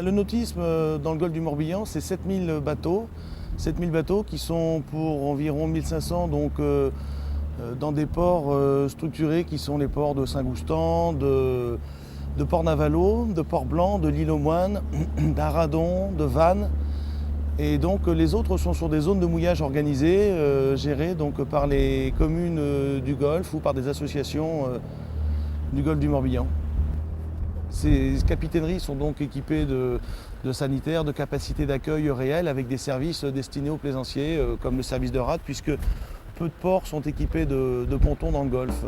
Le nautisme dans le golfe du Morbihan, c'est 7000 bateaux. 7000 bateaux qui sont pour environ 1500 dans des ports structurés qui sont les ports de Saint-Goustan, de Port-Navalo, de Port-Blanc, de l'Île aux Moines, d'Arradon, de Vannes. Et donc les autres sont sur des zones de mouillage organisées, gérées donc, par les communes du Golfe ou par des associations du Golfe du Morbihan. Ces capitaineries sont donc équipées de sanitaires, de capacités d'accueil réelles avec des services destinés aux plaisanciers, comme le service de rade, puisque peu de ports sont équipés de pontons dans le Golfe.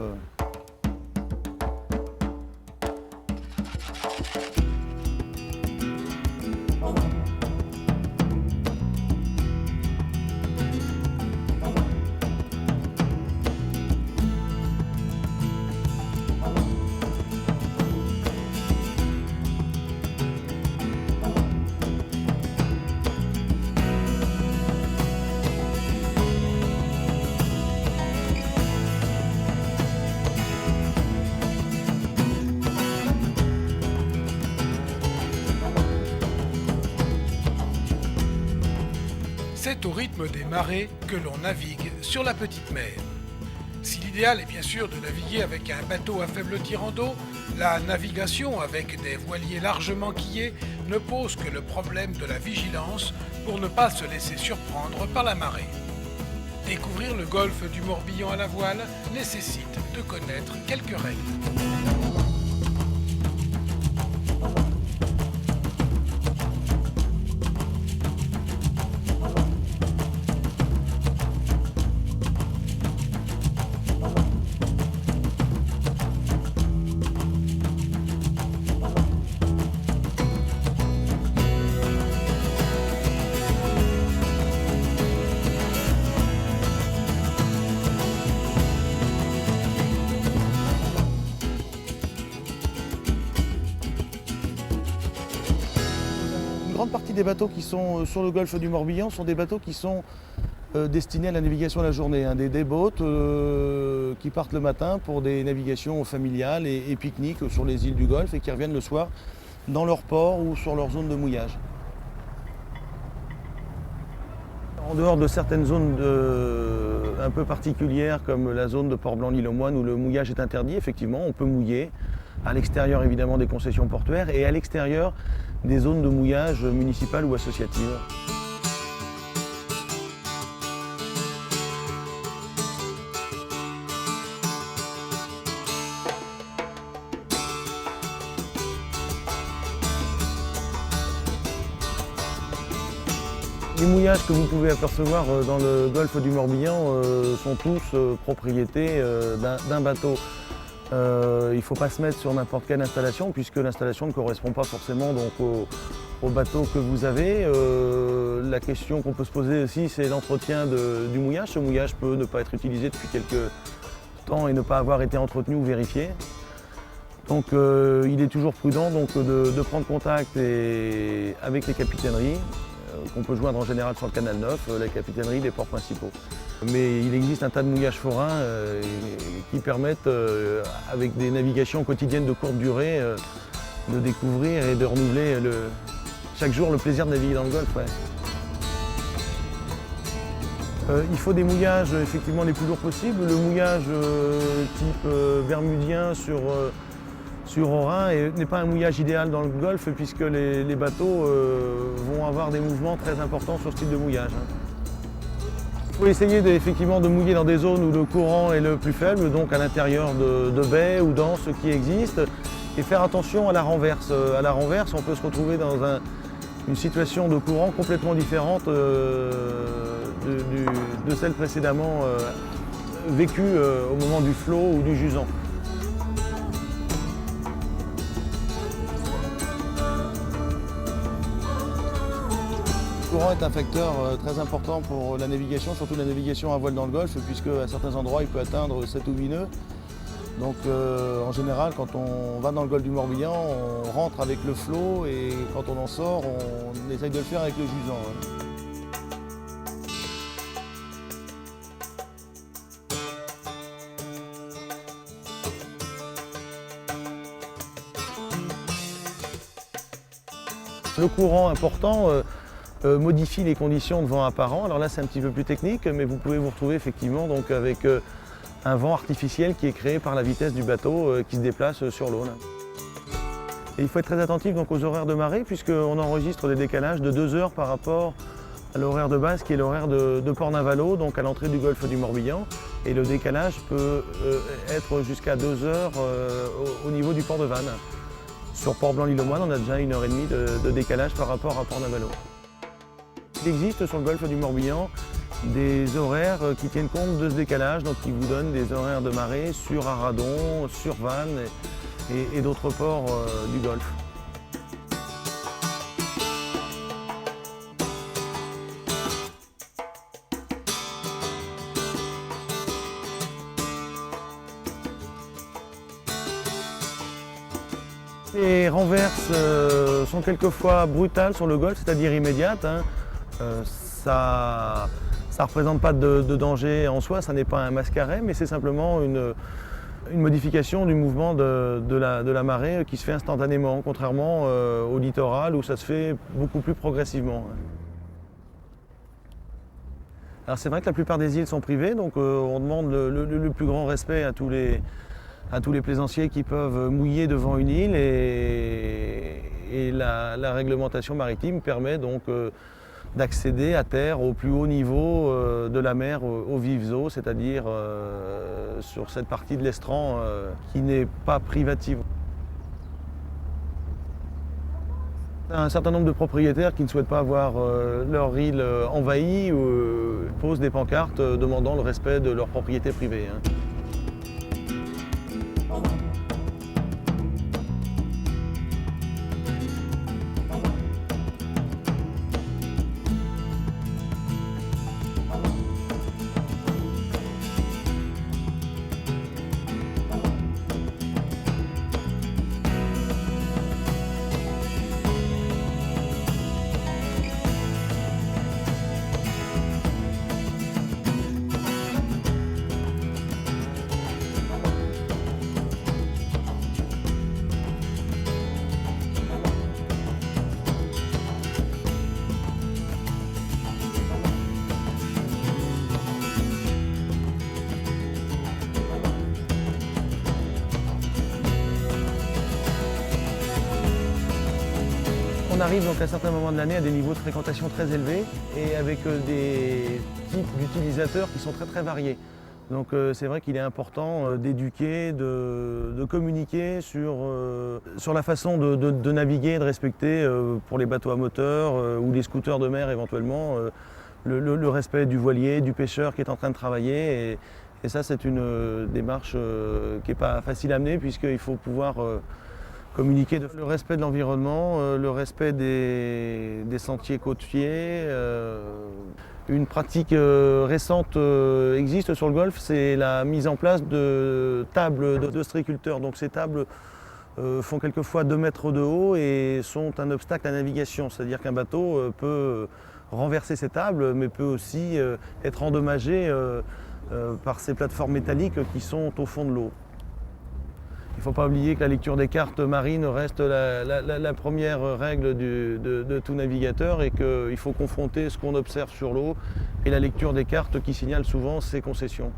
C'est au rythme des marées que l'on navigue sur la petite mer. Si l'idéal est bien sûr de naviguer avec un bateau à faible tirant d'eau, la navigation avec des voiliers largement quillés ne pose que le problème de la vigilance pour ne pas se laisser surprendre par la marée. Découvrir le golfe du Morbihan à la voile nécessite de connaître quelques règles. Une grande partie des bateaux qui sont sur le golfe du Morbihan sont des bateaux qui sont destinés à la navigation la journée, des dayboats qui partent le matin pour des navigations familiales et pique-niques sur les îles du Golfe et qui reviennent le soir dans leur port ou sur leur zone de mouillage. En dehors de certaines zones un peu particulières comme la zone de Port-Blanc, l'Île aux Moines où le mouillage est interdit, effectivement, on peut mouiller à l'extérieur évidemment des concessions portuaires et à l'extérieur des zones de mouillage municipales ou associatives. Les mouillages que vous pouvez apercevoir dans le golfe du Morbihan sont tous propriété d'un bateau. Il ne faut pas se mettre sur n'importe quelle installation puisque l'installation ne correspond pas forcément donc, au bateau que vous avez. La question qu'on peut se poser aussi, c'est l'entretien du mouillage. Ce mouillage peut ne pas être utilisé depuis quelques temps et ne pas avoir été entretenu ou vérifié. Donc il est toujours prudent donc, de prendre contact avec les capitaineries qu'on peut joindre en général sur le canal 9, la capitainerie des ports principaux. Mais il existe un tas de mouillages forains qui permettent, avec des navigations quotidiennes de courte durée, de découvrir et de renouveler chaque jour le plaisir de naviguer dans le Golfe. Ouais. Il faut des mouillages effectivement les plus lourds possibles. Le mouillage type bermudien sur Orin n'est pas un mouillage idéal dans le Golfe puisque les bateaux vont avoir des mouvements très importants sur ce type de mouillage. Il faut essayer effectivement de mouiller dans des zones où le courant est le plus faible, donc à l'intérieur de baies ou d'anses qui existent, et faire attention à la renverse. À la renverse, on peut se retrouver dans une situation de courant complètement différente de celle précédemment vécue au moment du flot ou du jusant. Le courant est un facteur très important pour la navigation, surtout la navigation à voile dans le Golfe, puisque à certains endroits il peut atteindre 7 ou 8 nœuds. Donc en général, quand on va dans le Golfe du Morbihan, on rentre avec le flot et quand on en sort, on essaye de le faire avec le jusant. Ouais. Le courant important modifie les conditions de vent apparent. Alors là c'est un petit peu plus technique, mais vous pouvez vous retrouver effectivement donc, avec un vent artificiel qui est créé par la vitesse du bateau qui se déplace sur l'eau. Et il faut être très attentif donc, aux horaires de marée puisqu'on enregistre des décalages de 2 heures par rapport à l'horaire de base qui est l'horaire de Port-Navalo, donc à l'entrée du golfe du Morbihan. Et le décalage peut être jusqu'à 2 heures au niveau du port de Vannes. Sur Port-Blanc-l'Île-aux-Moines, on a déjà 1h30 de décalage par rapport à Port-Navalo. Il existe sur le golfe du Morbihan des horaires qui tiennent compte de ce décalage, donc qui vous donnent des horaires de marée sur Arradon, sur Vannes et d'autres ports du golfe. Les renverses sont quelquefois brutales sur le golfe, c'est-à-dire immédiates. Ça ne représente pas de danger en soi, ça n'est pas un mascaret, mais c'est simplement une modification du mouvement de la marée qui se fait instantanément, contrairement au littoral où ça se fait beaucoup plus progressivement. Alors c'est vrai que la plupart des îles sont privées, donc on demande le plus grand respect à tous les plaisanciers qui peuvent mouiller devant une île et la réglementation maritime permet donc d'accéder à terre au plus haut niveau de la mer aux vives eaux, c'est-à-dire sur cette partie de l'estran qui n'est pas privative. Un certain nombre de propriétaires qui ne souhaitent pas avoir leur île envahie posent des pancartes demandant le respect de leur propriété privée. On arrive donc à certains moments de l'année à des niveaux de fréquentation très élevés et avec des types d'utilisateurs qui sont très variés. Donc c'est vrai qu'il est important d'éduquer, de communiquer sur la façon de naviguer et de respecter pour les bateaux à moteur ou les scooters de mer éventuellement le respect du voilier, du pêcheur qui est en train de travailler. Et ça c'est une démarche qui n'est pas facile à mener puisqu'il faut pouvoir communiquer le respect de l'environnement, le respect des sentiers côtiers. Une pratique récente existe sur le golfe, c'est la mise en place de tables d'ostréiculteurs. Donc ces tables font quelquefois 2 mètres de haut et sont un obstacle à la navigation. C'est-à-dire qu'un bateau peut renverser ces tables, mais peut aussi être endommagé par ces plateformes métalliques qui sont au fond de l'eau. Il ne faut pas oublier que la lecture des cartes marines reste la première règle de tout navigateur et qu'il faut confronter ce qu'on observe sur l'eau et la lecture des cartes qui signalent souvent ses concessions.